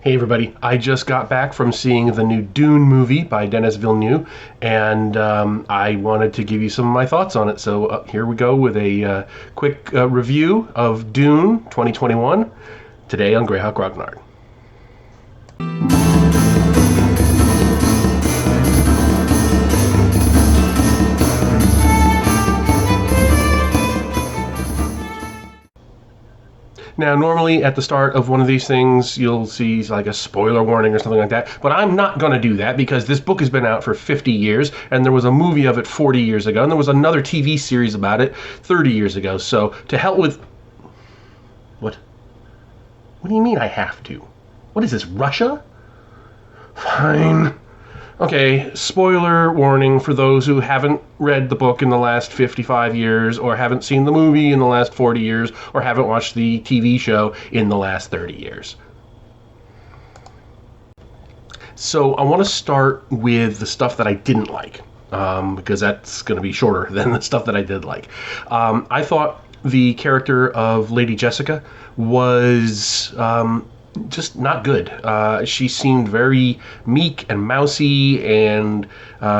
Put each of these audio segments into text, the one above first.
Hey everybody, I just got back from seeing the new Dune movie by Denis Villeneuve, and I wanted to give you some of my thoughts on it. So here we go with a quick review of Dune 2021, today on Greyhawk Grognard. Now, normally at the start of one of these things, you'll see like a spoiler warning or something like that, but I'm not going to do that because this book has been out for 50 years, and there was a movie of it 40 years ago, and there was another TV series about it 30 years ago, so to hell with... What? What do you mean I have to? What is this, Russia? Fine. Okay, spoiler warning for those who haven't read the book in the last 55 years, or haven't seen the movie in the last 40 years, or haven't watched the TV show in the last 30 years. So I want to start with the stuff that I didn't like, because that's going to be shorter than the stuff that I did like. I thought the character of Lady Jessica was... just not good. She seemed very meek and mousy, and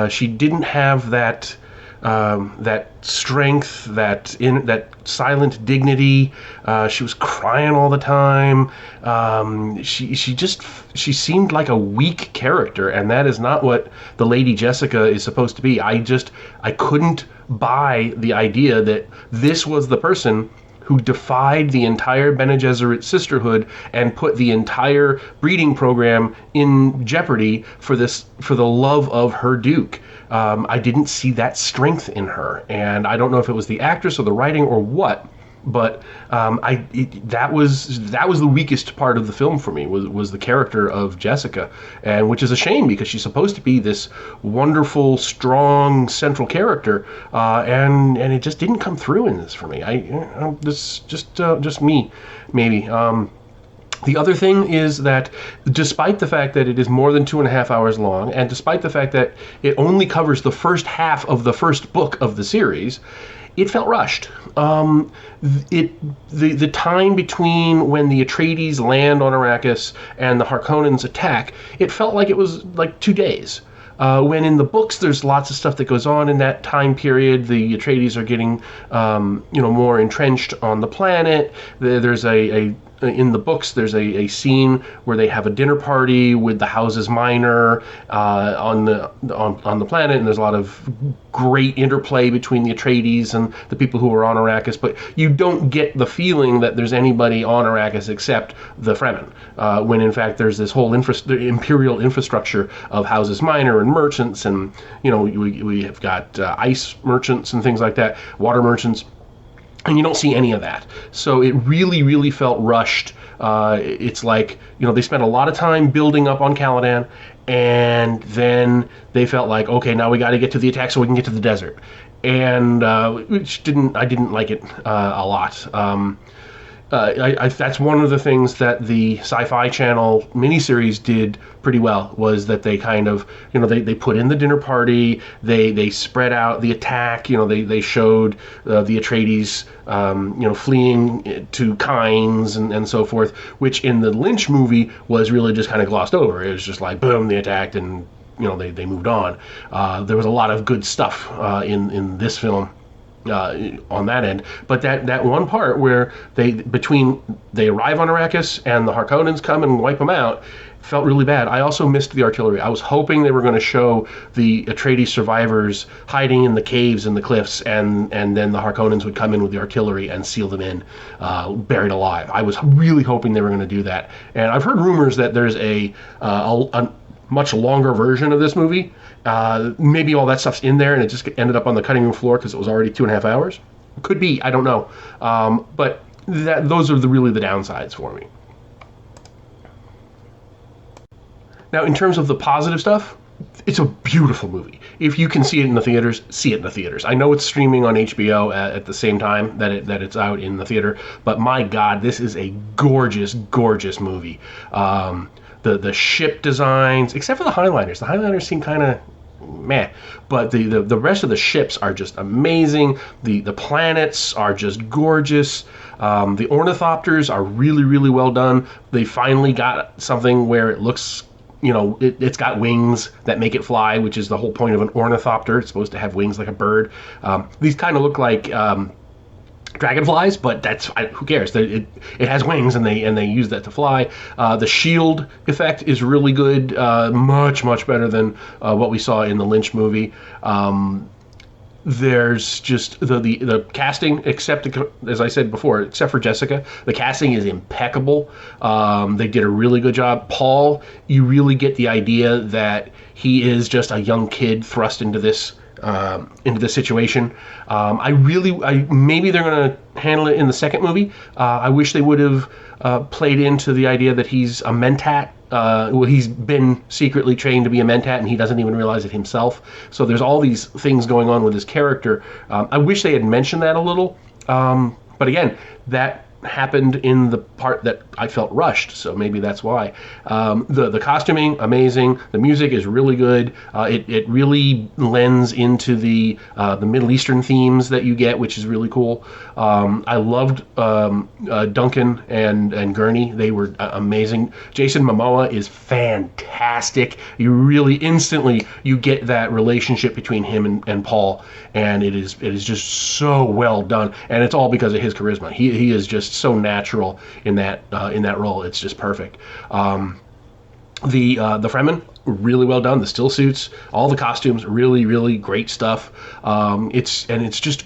she didn't have that strength, that silent dignity. She was crying all the time. She seemed like a weak character, and that is not what the Lady Jessica is supposed to be. I couldn't buy the idea that this was the person who defied the entire Bene Gesserit sisterhood and put the entire breeding program in jeopardy for the love of her Duke. I didn't see that strength in her, and I don't know if it was the actress or the writing or what, but that was the weakest part of the film for me, was the character of Jessica, and which is a shame because she's supposed to be this wonderful, strong central character, and it just didn't come through in this for me. This just me, maybe. The other thing is that despite the fact that it is more than 2.5 hours long, and despite the fact that it only covers the first half of the first book of the series, it felt rushed. The time between when the Atreides land on Arrakis and the Harkonnens attack, it felt like it was like 2 days. When in the books, there's lots of stuff that goes on in that time period. The Atreides are getting, more entrenched on the planet. There's in the books, there's a scene where they have a dinner party with the Houses Minor on the planet, and there's a lot of great interplay between the Atreides and the people who are on Arrakis. But you don't get the feeling that there's anybody on Arrakis except the Fremen, when in fact there's this whole imperial infrastructure of Houses Minor and merchants, and we have got ice merchants and things like that, water merchants. And you don't see any of that. So it really, really felt rushed. It's like, they spent a lot of time building up on Caladan, and then they felt like, okay, now we got to get to the attack so we can get to the desert. And I didn't like it a lot. That's one of the things that the Sci-Fi Channel miniseries did pretty well, was that they kind of, they put in the dinner party, they spread out the attack, they showed the Atreides, fleeing to Kynes and so forth, which in the Lynch movie was really just kind of glossed over. It was just like, boom, they attacked, and, they moved on. There was a lot of good stuff in this film. On that end, but that one part where they arrive on Arrakis and the Harkonnens come and wipe them out felt really bad. I also missed the artillery. I was hoping they were going to show the Atreides survivors hiding in the caves and the cliffs, and then the Harkonnens would come in with the artillery and seal them in, buried alive. I was really hoping they were going to do that, and I've heard rumors that there's a much longer version of this movie. Maybe all that stuff's in there and it just ended up on the cutting room floor because it was already 2.5 hours. Could be, I don't know. But those are really the downsides for me. Now, in terms of the positive stuff, it's a beautiful movie. If you can see it in the theaters, see it in the theaters. I know it's streaming on HBO at the same time that it's out in the theater, but my God, this is a gorgeous, gorgeous movie. The ship designs, except for the Highliners. The Highliners seem kind of meh. But the rest of the ships are just amazing. The planets are just gorgeous. The ornithopters are really, really well done. They finally got something where it looks, it's got wings that make it fly, which is the whole point of an ornithopter. It's supposed to have wings like a bird. These kind of look like dragonflies, but who cares? It has wings, and they use that to fly. The shield effect is really good, much better than what we saw in the Lynch movie. There's just the casting, except, as I said before, except for Jessica, the casting is impeccable. They did a really good job. Paul, you really get the idea that he is just a young kid thrust into this situation. Maybe they're going to handle it in the second movie. I wish they would have played into the idea that he's a mentat. He's been secretly trained to be a mentat, and he doesn't even realize it himself. So there's all these things going on with his character. I wish they had mentioned that a little. But again, that happened in the part that I felt rushed, so maybe that's why. The costuming, amazing. The music is really good. It really lends into the Middle Eastern themes that you get, which is really cool. I loved Duncan and Gurney. They were amazing. Jason Momoa is fantastic. You really instantly you get that relationship between him and Paul, and it is just so well done, and it's all because of his charisma. He is just so natural in that role. It's just perfect. The Fremen, really well done. The still suits, all the costumes, really, really great stuff. It's just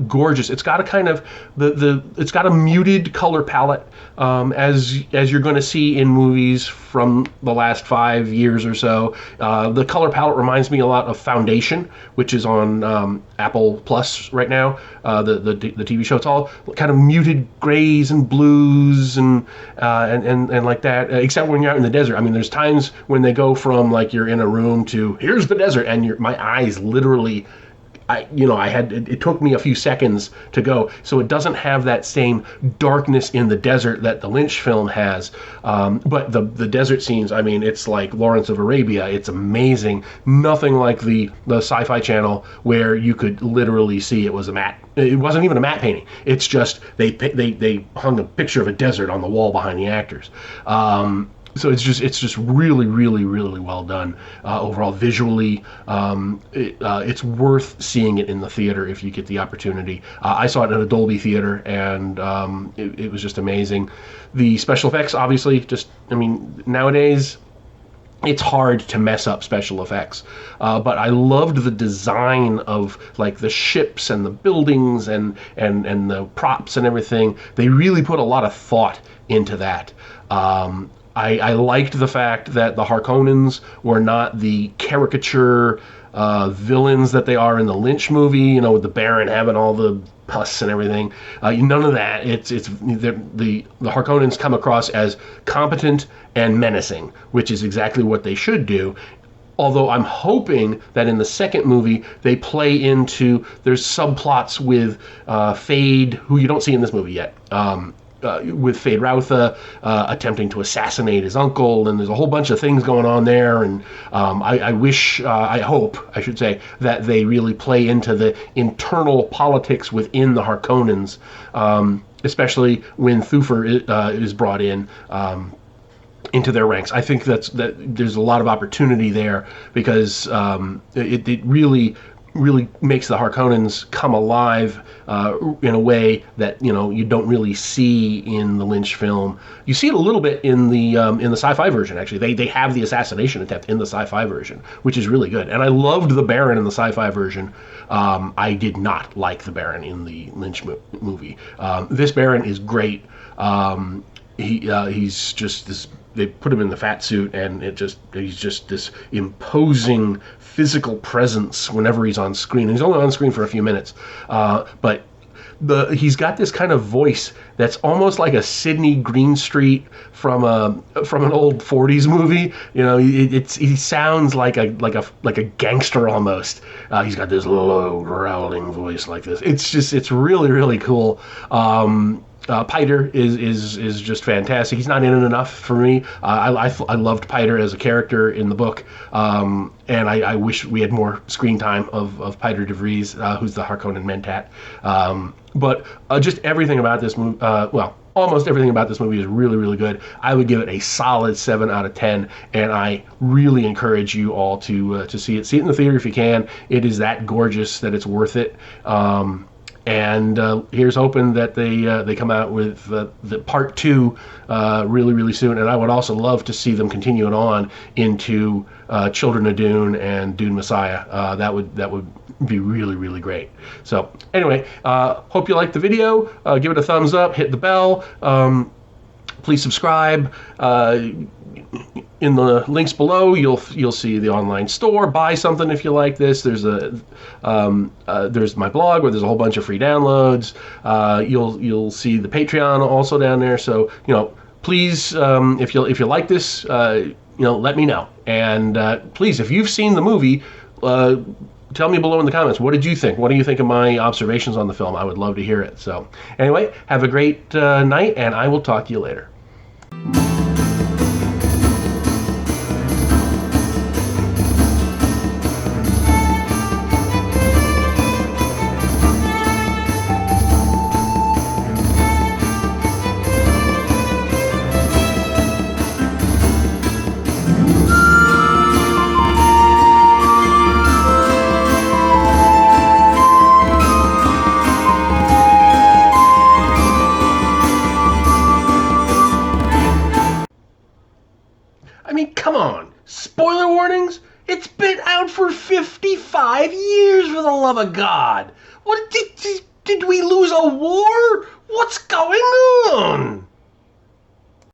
gorgeous. It's got a kind of it's got a muted color palette, as you're going to see in movies from the last 5 years or so. The color palette reminds me a lot of Foundation, which is on Apple Plus right now. The TV show. It's all kind of muted grays and blues and like that. Except when you're out in the desert. I mean, there's times when they go from like you're in a room to here's the desert, and my eyes literally. It took me a few seconds to go, so it doesn't have that same darkness in the desert that the Lynch film has. But the desert scenes, I mean, it's like Lawrence of Arabia. It's amazing. Nothing like the Sci-Fi Channel where you could literally see it was a matte. It wasn't even a matte painting. It's just they hung a picture of a desert on the wall behind the actors. So it's just really, really, really well done overall visually. It's worth seeing it in the theater if you get the opportunity. I saw it in a Dolby theater, and it was just amazing. The special effects, obviously, nowadays it's hard to mess up special effects, but I loved the design of like the ships and the buildings and the props and everything. They really put a lot of thought into that. I liked the fact that the Harkonnens were not the caricature villains that they are in the Lynch movie, with the Baron having all the pus and everything. None of that. The Harkonnens come across as competent and menacing, which is exactly what they should do. Although I'm hoping that in the second movie they play into there's subplots with Fade, who you don't see in this movie yet. With Fade Rautha attempting to assassinate his uncle, and there's a whole bunch of things going on there, and I hope that they really play into the internal politics within the Harkonnens, especially when Thufir is brought in into their ranks. I think that there's a lot of opportunity there because it really makes the Harkonnens come alive in a way that you don't really see in the Lynch film. You see it a little bit in the sci-fi version. Actually, they have the assassination attempt in the sci-fi version, which is really good. And I loved the Baron in the sci-fi version. I did not like the Baron in the Lynch movie. This Baron is great. He's just this. They put him in the fat suit, and he's just this imposing physical presence whenever he's on screen. And he's only on screen for a few minutes, but he's got this kind of voice that's almost like a Sidney Greenstreet from an old '40s movie. He sounds like a gangster almost. He's got this low growling voice like this. It's really, really cool. Piter is just fantastic. He's not in it enough for me. I loved Piter as a character in the book, and I wish we had more screen time of Piter de Vries, who's the Harkonnen Mentat. But just everything about this movie, well, almost everything about this movie is really, really good. I would give it a solid 7 out of 10, and I really encourage you all to see it. See it in the theater if you can. It is that gorgeous that it's worth it. And here's hoping that they come out with the part 2 really, really soon. And I would also love to see them continue it on into Children of Dune and Dune Messiah. That would be really, really great. So anyway, hope you liked the video. Give it a thumbs up, hit the bell. Please subscribe. In the links below, you'll see the online store. Buy something if you like this. There's there's my blog where there's a whole bunch of free downloads. You'll see the Patreon also down there. So please, if you like this, let me know. And please, if you've seen the movie, tell me below in the comments. What did you think? What do you think of my observations on the film? I would love to hear it. So anyway, have a great night, and I will talk to you later. I mean, come on. Spoiler warnings? It's been out for 55 years, for the love of God. What did we lose a war? What's going on?